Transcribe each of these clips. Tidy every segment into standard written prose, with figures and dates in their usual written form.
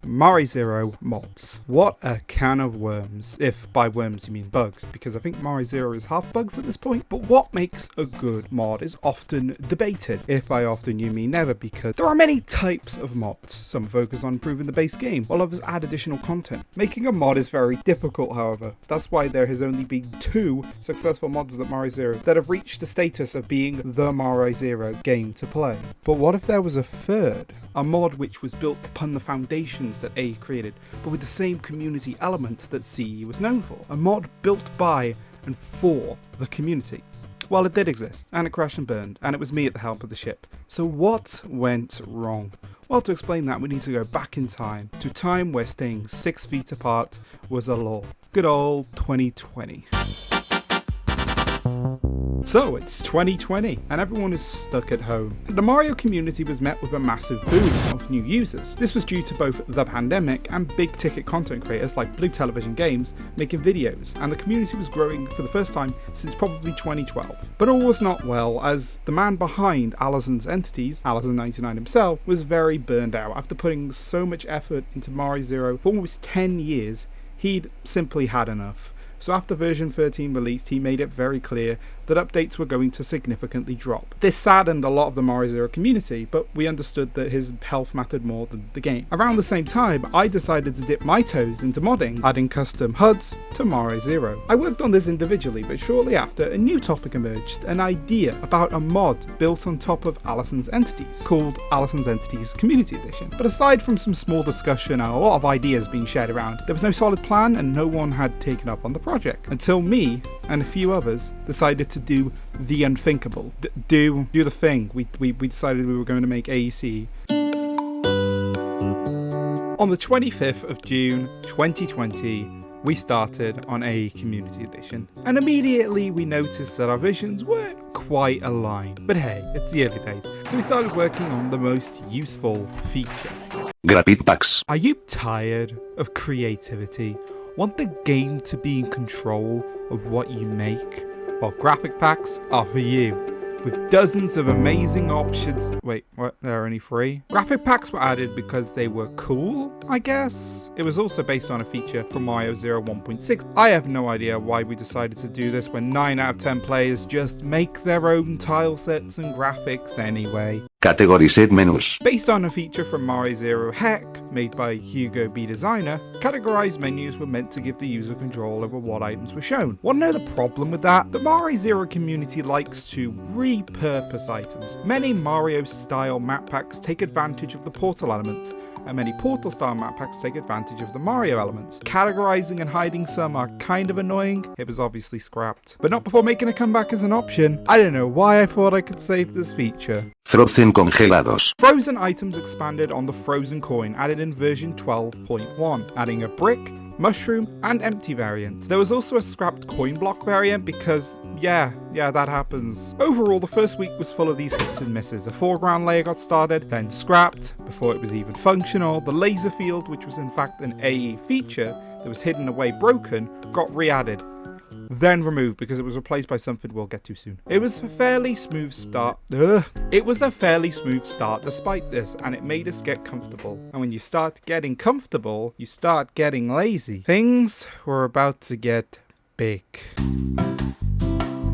Mari0 mods. What a can of worms, if by worms you mean bugs, because I think Mari0 is half bugs at this point. But what makes a good mod is often debated, if by often you mean never, because there are many types of mods. Some focus on improving the base game, while others add additional content. Making a mod is very difficult, however. That's why there has only been 2 successful mods at Mari0 that have reached the status of being the Mari0 game to play. But what if there was a third? A mod which was built upon the foundations that AE created, but with the same community element that CE was known for. A mod built by and for the community. Well, it did exist, and it crashed and burned, and it was me at the helm of the ship. So what went wrong? Well, to explain that, we need to go back in time, to a time where staying 6 feet apart was a law. Good old 2020. So it's 2020 and everyone is stuck at home. The Mario community was met with a massive boom of new users. This was due to both the pandemic and big ticket content creators like Blue Television Games making videos, and the community was growing for the first time since probably 2012. But all was not well, as the man behind Allison's Entities, Allison99 himself, was very burned out. After putting so much effort into Mari0 for almost 10 years, he'd simply had enough. So after version 13 released, he made it very clear that updates were going to significantly drop. This saddened a lot of the Mari0 community, but we understood that his health mattered more than the game. Around the same time, I decided to dip my toes into modding, adding custom HUDs to Mari0. I worked on this individually, but shortly after, a new topic emerged, an idea about a mod built on top of Allison's Entities, called Allison's Entities Community Edition. But aside from some small discussion and a lot of ideas being shared around, there was no solid plan and no one had taken up on the project, until me and a few others decided to do the unthinkable. Do the thing. We decided we were going to make AECE. On the 25th of June 2020, we started on AE Community Edition, and immediately we noticed that our visions weren't quite aligned. But hey, it's the early days, so we started working on the most useful feature. Graphic packs. Are you tired of creativity? Want the game to be in control of what you make? Well, graphic packs are for you. With dozens of amazing options. Wait, what? There are only 3? Graphic packs were added because they were cool, I guess? It was also based on a feature from Mario 1.6. I have no idea why we decided to do this when 9 out of 10 players just make their own tile sets and graphics anyway. Category set menus. Based on a feature from Mari0 Heck, made by Hugo B Designer, categorized menus were meant to give the user control over what items were shown. Want to know the problem with that? The Mari0 community likes to repurpose items. Many Mario-style map packs take advantage of the portal elements, and many Portal-style map packs take advantage of the Mario elements. Categorizing and hiding some are kind of annoying. It was obviously scrapped, but not before making a comeback as an option. I don't know why I thought I could save this feature. Frozen congelados. Frozen items expanded on the Frozen coin, added in version 12.1, adding a brick, mushroom, and empty variant. There was also a scrapped coin block variant because, yeah, that happens. Overall, the first week was full of these hits and misses. A foreground layer got started, then scrapped before it was even functional. The laser field, which was in fact an AE feature that was hidden away broken, got re-added, then removed because it was replaced by something we'll get to soon. It was a fairly smooth start. Despite this, and it made us get comfortable. And when you start getting comfortable, you start getting lazy. Things were about to get big.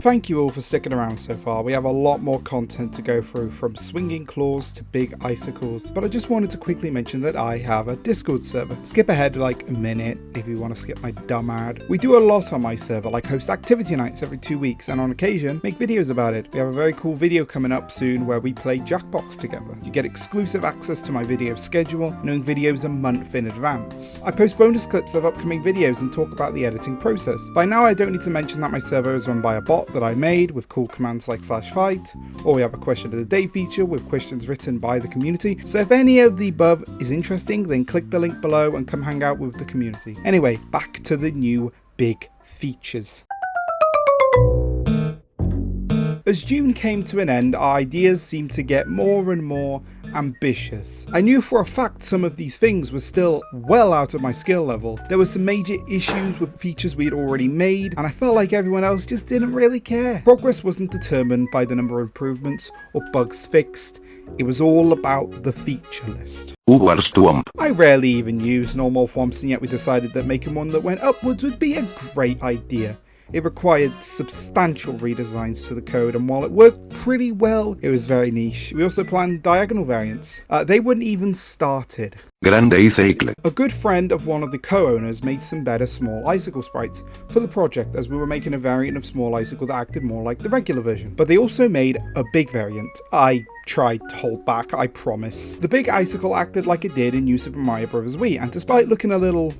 Thank you all for sticking around so far. We have a lot more content to go through, from swinging claws to big icicles, but I just wanted to quickly mention that I have a Discord server. Skip ahead like a minute if you want to skip my dumb ad. We do a lot on my server, like host activity nights every 2 weeks, and on occasion make videos about it. We have a very cool video coming up soon where we play Jackbox together. You get exclusive access to my video schedule, knowing videos a month in advance. I post bonus clips of upcoming videos and talk about the editing process. By now I don't need to mention that my server is run by a bot that I made with cool commands like /fight, or we have a question of the day feature with questions written by the community. So if any of the above is interesting, then click the link below and come hang out with the community. Anyway, back to the new big features. As June came to an end, our ideas seemed to get more and more ambitious. I knew for a fact some of these things were still well out of my skill level. There were some major issues with features we had already made, and I felt like everyone else just didn't really care. Progress wasn't determined by the number of improvements or bugs fixed. It was all about the feature list. Uwarstomp. I rarely even use normal forms, and yet we decided that making one that went upwards would be a great idea. It required substantial redesigns to the code, and while it worked pretty well, it was very niche. We also planned diagonal variants. They weren't even started. Grande Icicle. A good friend of one of the co-owners made some better small icicle sprites for the project, as we were making a variant of small icicle that acted more like the regular version. But they also made a big variant. I tried to hold back, I promise. The big icicle acted like it did in New Super Mario Bros. Wii, and despite looking a little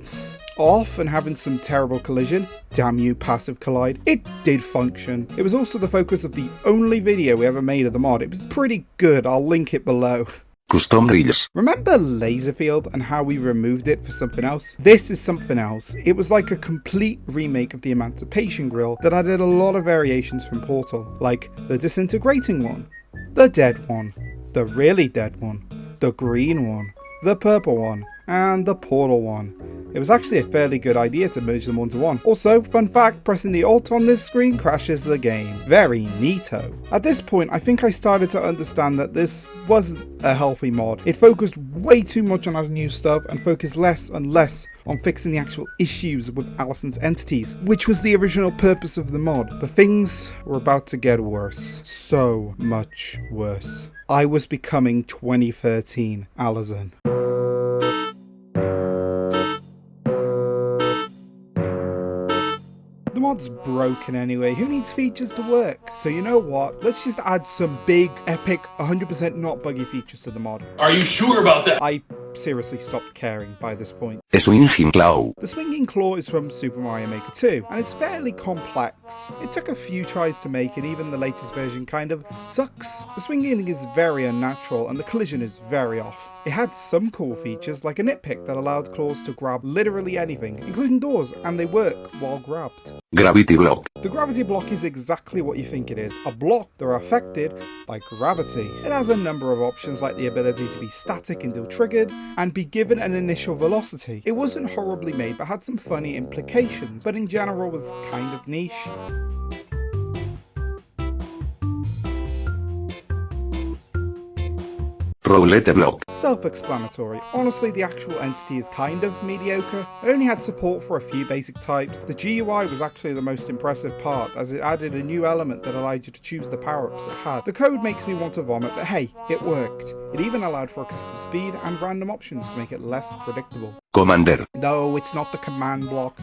off and having some terrible collision, damn you Passive Collide, it did function. It was also the focus of the only video we ever made of the mod. It was pretty good, I'll link it below. Custom Reels. Remember Laserfield and how we removed it for something else? This is something else. It was like a complete remake of the Emancipation Grill that added a lot of variations from Portal, like the disintegrating one, the dead one, the really dead one, the green one, the purple one, and the portal one. It was actually a fairly good idea to merge them onto one. Also, fun fact, pressing the Alt on this screen crashes the game. Very neato. At this point, I think I started to understand that this wasn't a healthy mod. It focused way too much on adding new stuff and focused less and less on fixing the actual issues with Allison's entities, which was the original purpose of the mod. But things were about to get worse. So much worse. I was becoming 2013 Allison. The mod's broken anyway, who needs features to work? So you know what, let's just add some big, epic, 100% not buggy features to the mod. Are you sure about that? I seriously stopped caring by this point. Swinging Claw. The swinging claw is from Super Mario Maker 2, and it's fairly complex. It took a few tries to make, and even the latest version kind of sucks. The swinging is very unnatural, and the collision is very off. It had some cool features, like a nitpick that allowed claws to grab literally anything, including doors, and they work while grabbed. Gravity Block. The gravity block is exactly what you think it is, a block that are affected by gravity. It has a number of options, like the ability to be static until triggered, and be given an initial velocity. It wasn't horribly made, but had some funny implications, but in general was kind of niche. Roulette Block. Self-explanatory. Honestly, the actual entity is kind of mediocre. It only had support for a few basic types. The GUI was actually the most impressive part, as it added a new element that allowed you to choose the power-ups it had. The code makes me want to vomit, but hey, it worked. It even allowed for a custom speed and random options to make it less predictable. Commander. No, it's not the command block.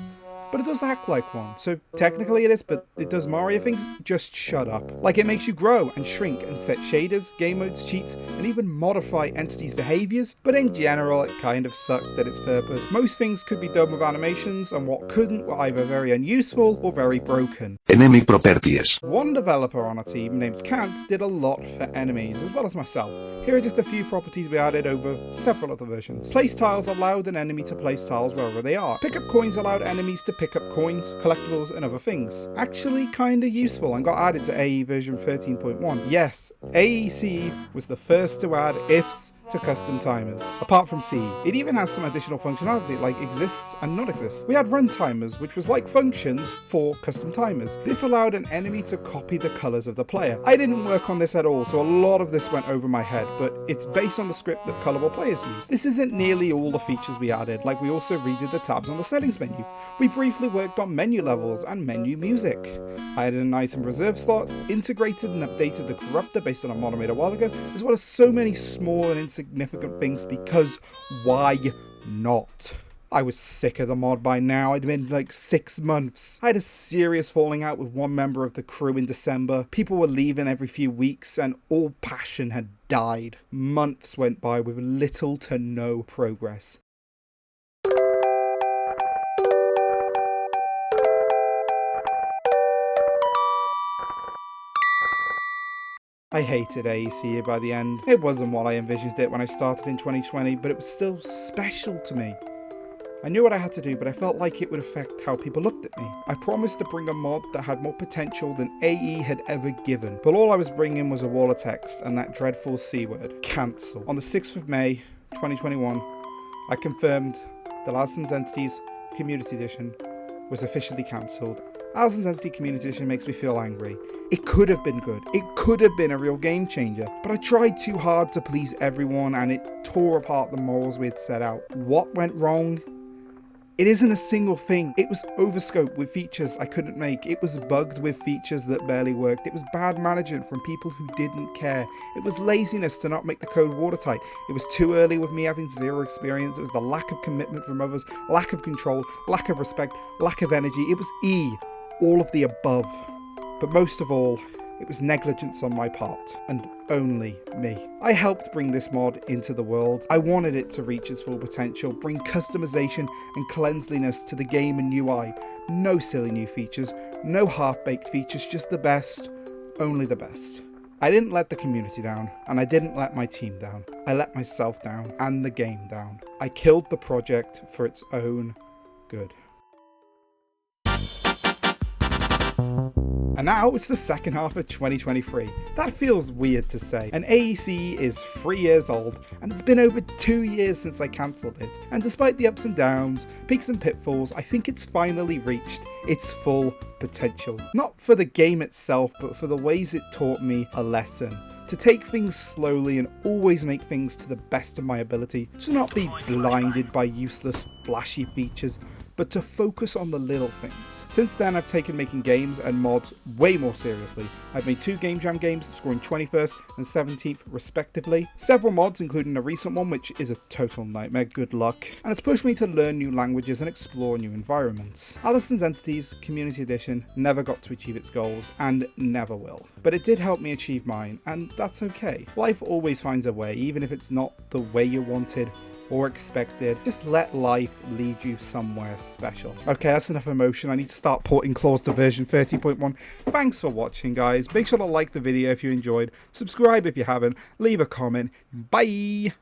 But it does act like one, so technically it is, but it does Mario things. Just shut up. Like, it makes you grow and shrink and set shaders, game modes, cheats, and even modify entities' behaviours, but in general it kind of sucked at its purpose. Most things could be done with animations, and what couldn't were either very unuseful or very broken. Enemy Properties. One developer on our team named Kant did a lot for enemies, as well as myself. Here are just a few properties we added over several other versions. Place tiles allowed an enemy to place tiles wherever they are. Pickup coins allowed enemies to pick up coins, collectibles, and other things. Actually kinda useful and got added to AE version 13.1. Yes, AECE was the first to add ifs to custom timers. Apart from C, it even has some additional functionality like exists and not exists. We had run timers, which was like functions for custom timers. This allowed an enemy to copy the colors of the player. I didn't work on this at all, so a lot of this went over my head, but it's based on the script that colorable players use. This isn't nearly all the features we added, like we also redid the tabs on the settings menu. We briefly worked on menu levels and menu music. I added an item reserve slot, integrated and updated the corruptor based on a mod I made a while ago, as well as so many small and insignificant things, because why not? I was sick of the mod by now. I'd been like 6 months. I had a serious falling out with one member of the crew in December. People were leaving every few weeks and all passion had died. Months went by with little to no progress. I hated AECE by the end. It wasn't what I envisioned it when I started in 2020, but it was still special to me. I knew what I had to do, but I felt like it would affect how people looked at me. I promised to bring a mod that had more potential than AE had ever given, but all I was bringing was a wall of text and that dreadful C word, cancel. On the 6th of May, 2021, I confirmed the Licensed Entities Community Edition was officially cancelled. Alison's Entity Community Edition makes me feel angry. It could have been good. It could have been a real game changer. But I tried too hard to please everyone and it tore apart the morals we had set out. What went wrong? It isn't a single thing. It was overscoped with features I couldn't make. It was bugged with features that barely worked. It was bad management from people who didn't care. It was laziness to not make the code watertight. It was too early with me having zero experience. It was the lack of commitment from others, lack of control, lack of respect, lack of energy. It was all of the above. But most of all, it was negligence on my part, and only me. I helped bring this mod into the world. I wanted it to reach its full potential, bring customization and cleanliness to the game and UI. No silly new features, no half-baked features, just the best, only the best. I didn't let the community down, and I didn't let my team down. I let myself down, and the game down. I killed the project for its own good. And now it's the second half of 2023. That feels weird to say. And AECE is 3 years old, and it's been over 2 years since I cancelled it. And despite the ups and downs, peaks and pitfalls, I think it's finally reached its full potential. Not for the game itself, but for the ways it taught me a lesson. To take things slowly and always make things to the best of my ability. To not be blinded by useless, flashy features, but to focus on the little things. Since then, I've taken making games and mods way more seriously. I've made 2 Game Jam games, scoring 21st and 17th respectively. Several mods, including a recent one, which is a total nightmare, good luck. And it's pushed me to learn new languages and explore new environments. Alison's Entities Community Edition never got to achieve its goals, and never will. But it did help me achieve mine, and that's okay. Life always finds a way, even if it's not the way you wanted or expected. Just let life lead you somewhere special. Okay, that's enough emotion. I need to start porting claws to version 30.1. Thanks for watching, guys. Make sure to like the video if you enjoyed. Subscribe if you haven't. Leave a comment. Bye!